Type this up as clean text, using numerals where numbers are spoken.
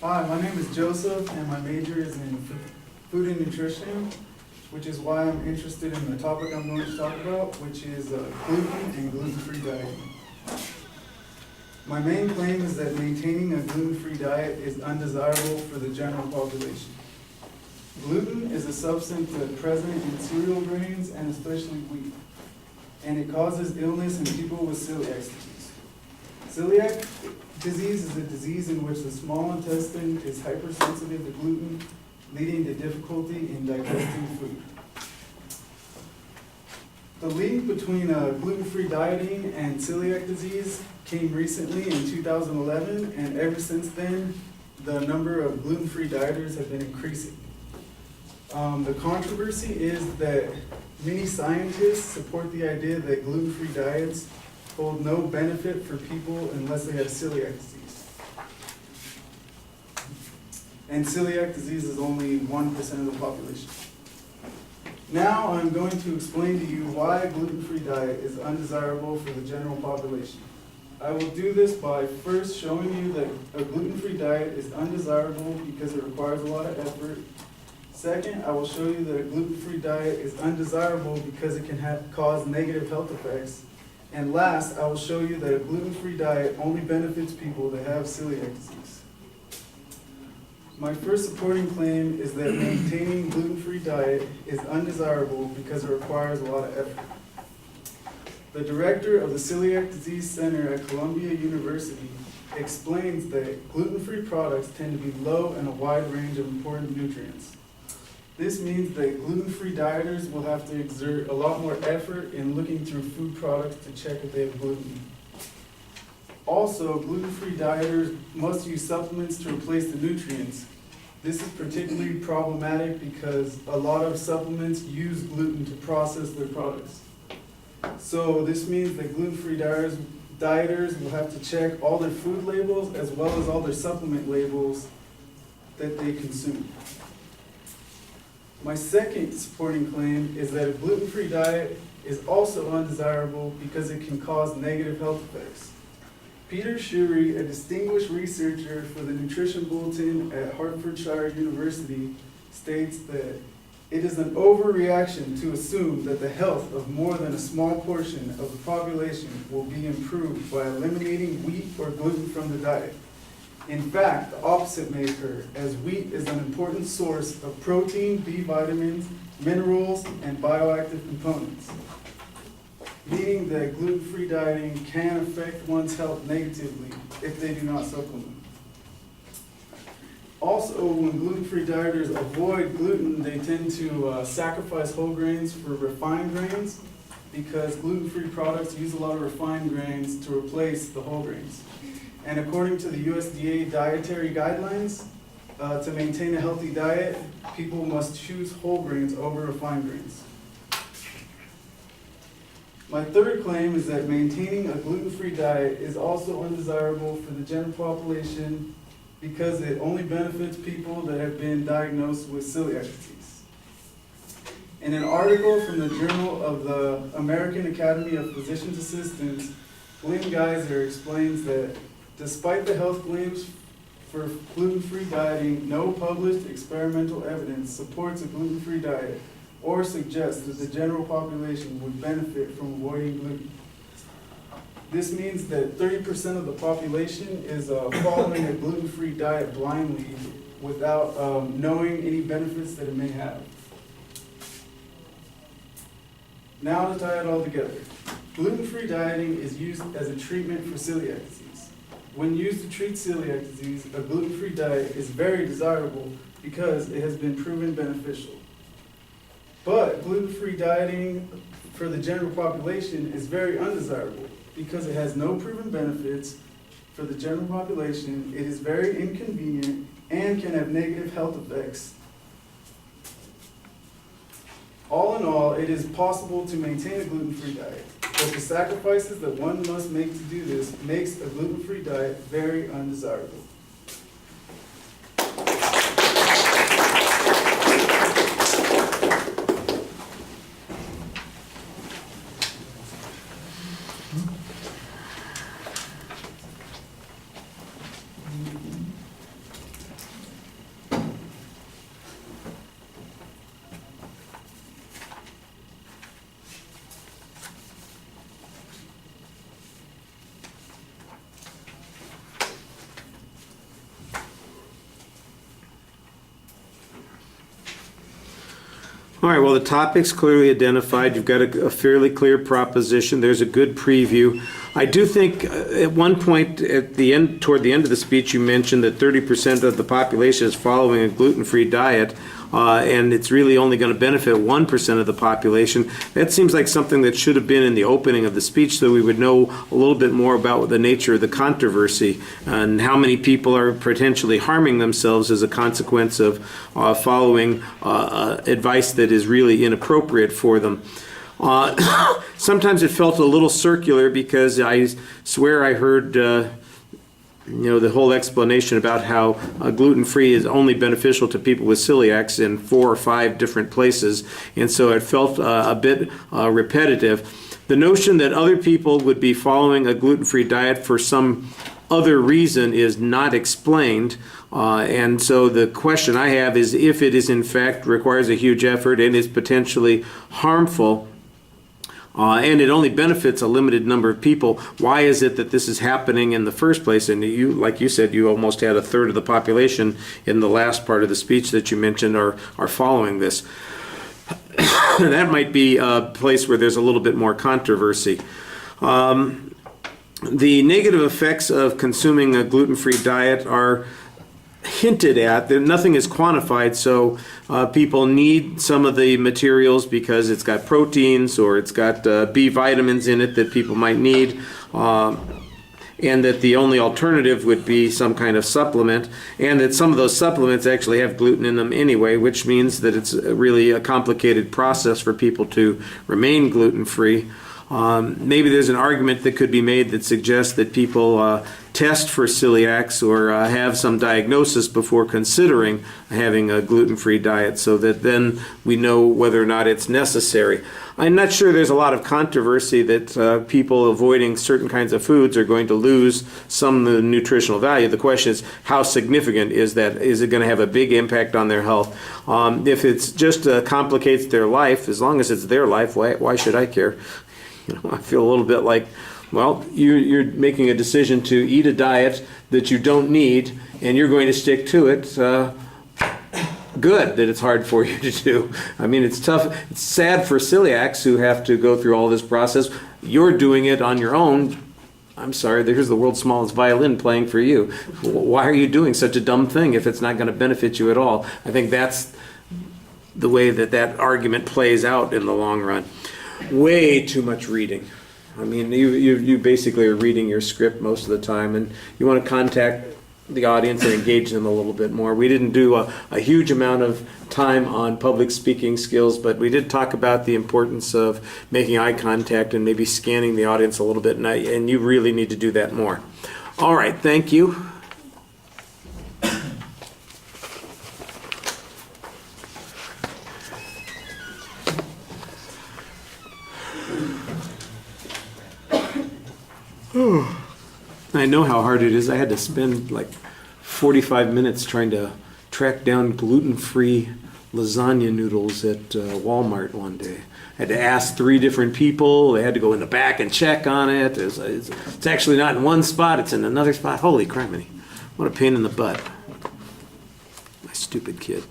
Hi, my name is Joseph, and my major is in food and nutrition, which is why I'm interested in the topic I'm going to talk about, which is gluten and gluten-free dieting. My main claim is that maintaining a gluten-free diet is undesirable for the general population. Gluten is a substance that's present in cereal grains and especially wheat, and it causes illness in people with celiac disease. Celiac disease is a disease in which the small intestine is hypersensitive to gluten, leading to difficulty in digesting food. The link between gluten-free dieting and celiac disease came recently in 2011, and ever since then, the number of gluten-free dieters have been increasing. The controversy is that many scientists support the idea that gluten-free diets hold no benefit for people unless they have celiac disease. And celiac disease is only 1% of the population. Now I'm going to explain to you why a gluten-free diet is undesirable for the general population. I will do this by first showing you that a gluten-free diet is undesirable because it requires a lot of effort. Second, I will show you that a gluten-free diet is undesirable because it can cause negative health effects. And last, I will show you that a gluten-free diet only benefits people that have celiac disease. My first supporting claim is that maintaining a gluten-free diet is undesirable because it requires a lot of effort. The director of the Celiac Disease Center at Columbia University explains that gluten-free products tend to be low in a wide range of important nutrients. This means that gluten-free dieters will have to exert a lot more effort in looking through food products to check if they have gluten. Also, gluten-free dieters must use supplements to replace the nutrients. This is particularly problematic because a lot of supplements use gluten to process their products. So this means that gluten-free dieters will have to check all their food labels as well as all their supplement labels that they consume. My second supporting claim is that a gluten-free diet is also undesirable because it can cause negative health effects. Peter Shuri, a distinguished researcher for the Nutrition Bulletin at Hertfordshire University, states that it is an overreaction to assume that the health of more than a small portion of the population will be improved by eliminating wheat or gluten from the diet. In fact, the opposite may occur, as wheat is an important source of protein, B vitamins, minerals, and bioactive components, meaning that gluten-free dieting can affect one's health negatively if they do not supplement. Also, when gluten-free dieters avoid gluten, they tend to sacrifice whole grains for refined grains because gluten-free products use a lot of refined grains to replace the whole grains. And according to the USDA dietary guidelines, to maintain a healthy diet, people must choose whole grains over refined grains. My third claim is that maintaining a gluten-free diet is also undesirable for the general population because it only benefits people that have been diagnosed with celiac disease. In an article from the Journal of the American Academy of Physicians Assistants, Lynn Geyser explains that despite the health claims for gluten-free dieting, no published experimental evidence supports a gluten-free diet or suggests that the general population would benefit from avoiding gluten. This means that 30% of the population is following a gluten-free diet blindly without knowing any benefits that it may have. Now to tie it all together. Gluten-free dieting is used as a treatment for celiac disease. When used to treat celiac disease, a gluten-free diet is very desirable because it has been proven beneficial. But gluten-free dieting for the general population is very undesirable because it has no proven benefits for the general population, it is very inconvenient, and can have negative health effects. All in all, it is possible to maintain a gluten-free diet, but the sacrifices that one must make to do this makes a gluten-free diet very undesirable. All right, well, the topic's clearly identified. You've got a fairly clear proposition. There's a good preview. I do think at one point at the end, toward the end of the speech, you mentioned that 30% of the population is following a gluten-free diet, and it's really only going to benefit 1% of the population. That seems like something that should have been in the opening of the speech, so we would know a little bit more about the nature of the controversy and how many people are potentially harming themselves as a consequence of following advice that is really inappropriate for them. Sometimes it felt a little circular because I swear I heard the whole explanation about how gluten-free is only beneficial to people with celiacs in 4 or 5 different places, and so it felt a bit repetitive. The notion that other people would be following a gluten-free diet for some other reason is not explained, and so the question I have is, if it is in fact requires a huge effort and is potentially harmful, and it only benefits a limited number of people, why is it that this is happening in the first place? And you, like you said, you almost had a third of the population in the last part of the speech that you mentioned are following this. That might be a place where there's a little bit more controversy. The negative effects of consuming a gluten-free diet are hinted at. Nothing is quantified, so people need some of the materials because it's got proteins or it's got B vitamins in it that people might need, and that the only alternative would be some kind of supplement, and that some of those supplements actually have gluten in them anyway, which means that it's really a complicated process for people to remain gluten-free. Maybe there's an argument that could be made that suggests that people test for celiacs or have some diagnosis before considering having a gluten-free diet, so that then we know whether or not it's necessary. I'm not sure there's a lot of controversy that people avoiding certain kinds of foods are going to lose some of the nutritional value. The question is, how significant is that? Is it going to have a big impact on their health? If it's just complicates their life, as long as it's their life, why should I care? I feel a little bit like, well, you're making a decision to eat a diet that you don't need, and you're going to stick to it. Good that it's hard for you to do. I mean, it's tough. It's sad for celiacs who have to go through all this process. You're doing it on your own. I'm sorry, here's the world's smallest violin playing for you. Why are you doing such a dumb thing if it's not going to benefit you at all? I think that's the way that argument plays out in the long run. Way too much reading. I mean, you basically are reading your script most of the time, and you want to contact the audience and engage them a little bit more. We didn't do a huge amount of time on public speaking skills, but we did talk about the importance of making eye contact and maybe scanning the audience a little bit, and you really need to do that more. All right, thank you. I know how hard it is. I had to spend like 45 minutes trying to track down gluten-free lasagna noodles at Walmart one day. I had to ask 3 different people. They had to go in the back and check on it. It's actually not in one spot. It's in another spot. Holy criminy. What a pain in the butt. My stupid kid.